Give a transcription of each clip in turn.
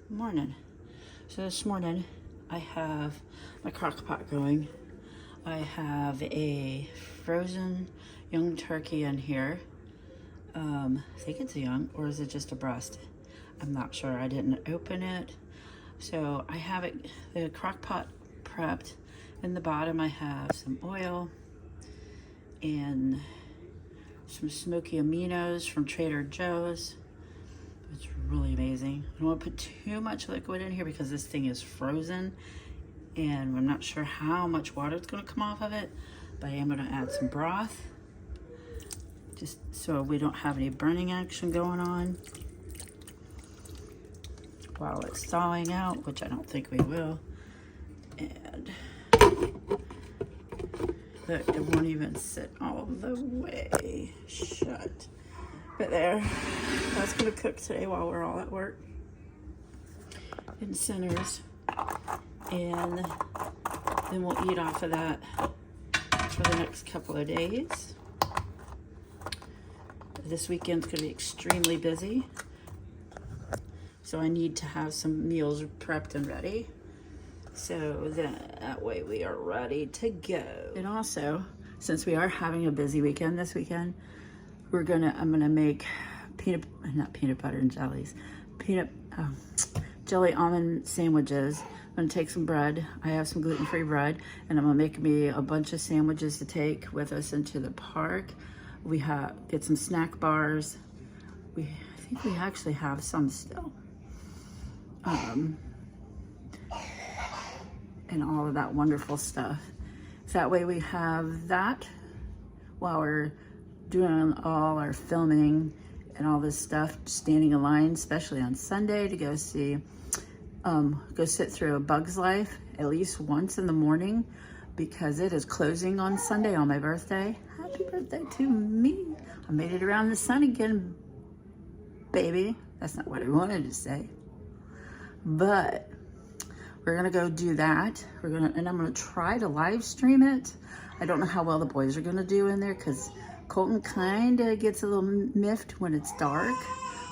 Morning. So this morning I have my crock pot going. I have a frozen young turkey in here. I think it's a young, or is it just a breast? I'm not sure. I didn't open it. So I have it, the crock pot prepped. In the bottom I have some oil and some smoky aminos from Trader Joe's. It's really amazing. I don't want to put too much liquid in here because this thing is frozen and I'm not sure how much water is going to come off of it, but I am going to add some broth just so we don't have any burning action going on while it's thawing out, which I don't think we will. And look, it won't even sit all the way shut. But there, that's gonna cook today while we're all at work in Centers. And then we'll eat off of that for the next couple of days. This weekend's gonna be extremely busy. So I need to have some meals prepped and ready. So that way we are ready to go. And also, since we are having a busy weekend this weekend, I'm gonna make not peanut butter and jellies, jelly almond sandwiches. I'm gonna take some bread. I have some gluten-free bread, and I'm gonna make me a bunch of sandwiches to take with us into the park. Get some snack bars. I think we actually have some still. And all of that wonderful stuff. That way we have that while we're doing all our filming and all this stuff, standing in line, especially on Sunday, to go sit through A Bug's Life at least once in the morning because it is closing on Sunday on my birthday. Happy birthday to me. I made it around the sun again, baby. That's not what I wanted to say. But we're gonna go do that. And I'm gonna try to live stream it. I don't know how well the boys are gonna do in there because Colton kind of gets a little miffed when it's dark,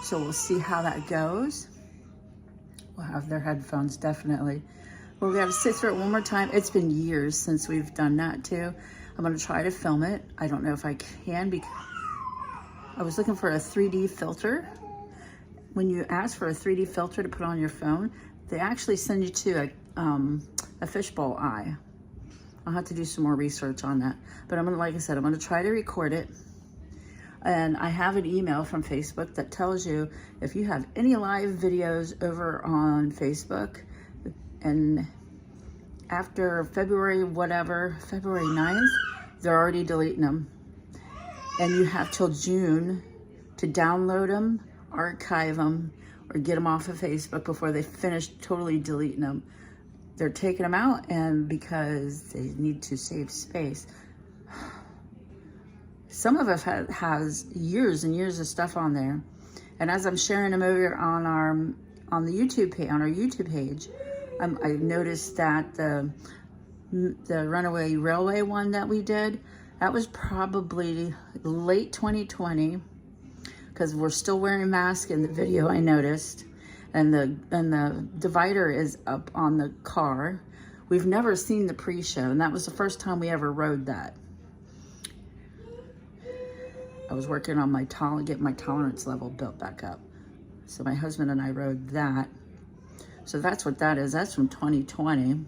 so we'll see how that goes. We'll have their headphones, definitely. We're gonna sit through it one more time. It's been years since we've done that too. I'm gonna try to film it. I don't know if I can because I was looking for a 3D filter. When you ask for a 3D filter to put on your phone, they actually send you to a fishbowl eye. I'll have to do some more research on that. But like I said, I'm gonna try to record it. And I have an email from Facebook that tells you if you have any live videos over on Facebook, and after February 9th, they're already deleting them. And you have till June to download them, archive them, or get them off of Facebook before they finish totally deleting them. They're taking them out, and because they need to save space. Some of us has years and years of stuff on there, and as I'm sharing them over on the YouTube page, on our YouTube page, I noticed that the Runaway Railway one that we did, that was probably late 2020, because we're still wearing masks in the video. I noticed. And the divider is up on the car. We've never seen the pre-show, and that was the first time we ever rode that. I was working on getting my tolerance level built back up. So my husband and I rode that. So that's what that is. That's from 2020.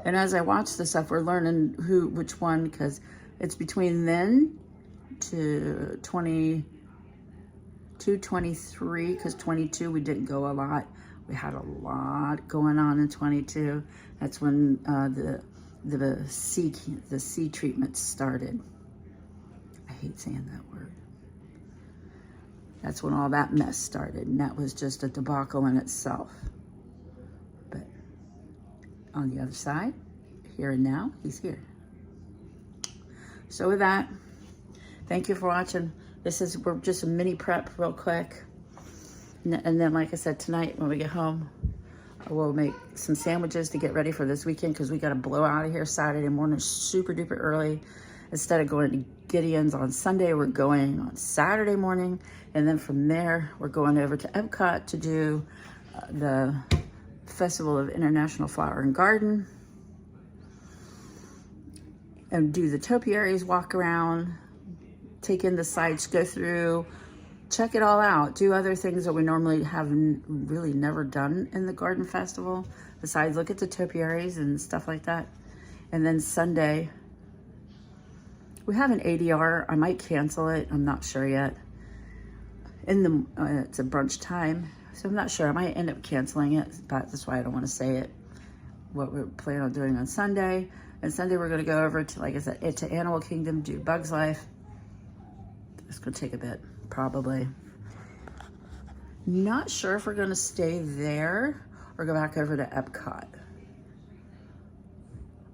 And as I watch this stuff, we're learning which one, because it's between then to 23, because 22 we didn't go a lot. We had a lot going on in 22. That's when the C treatment started. I hate saying that word. That's when all that mess started, and that was just a debacle in itself. But on the other side, here and now, he's here. So with that, thank you for watching. We're just a mini prep real quick. And then, like I said, tonight when we get home, we'll make some sandwiches to get ready for this weekend because we got to blow out of here Saturday morning super duper early. Instead of going to Gideon's on Sunday, we're going on Saturday morning. And then from there, we're going over to Epcot to do the Festival of International Flower and Garden, and do the topiaries, walk around, take in the sights, go through, check it all out, do other things that we normally have really never done in the garden festival, besides look at the topiaries and stuff like that. And then Sunday, we have an ADR. I might cancel it. I'm not sure yet. It's a brunch time, so I'm not sure. I might end up canceling it, but that's why I don't want to say it, what we're planning on doing on Sunday. And Sunday we're going to go over to, like I said, to Animal Kingdom, do Bugs Life. It's going to take a bit, probably. Not sure if we're going to stay there or go back over to Epcot.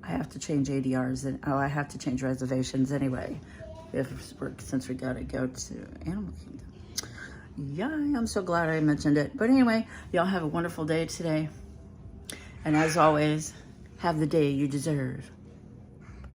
I have to change ADRs, and I have to change reservations anyway, since we got to go to Animal Kingdom. Yeah, I'm so glad I mentioned it. But anyway, y'all have a wonderful day today. And as always, have the day you deserve.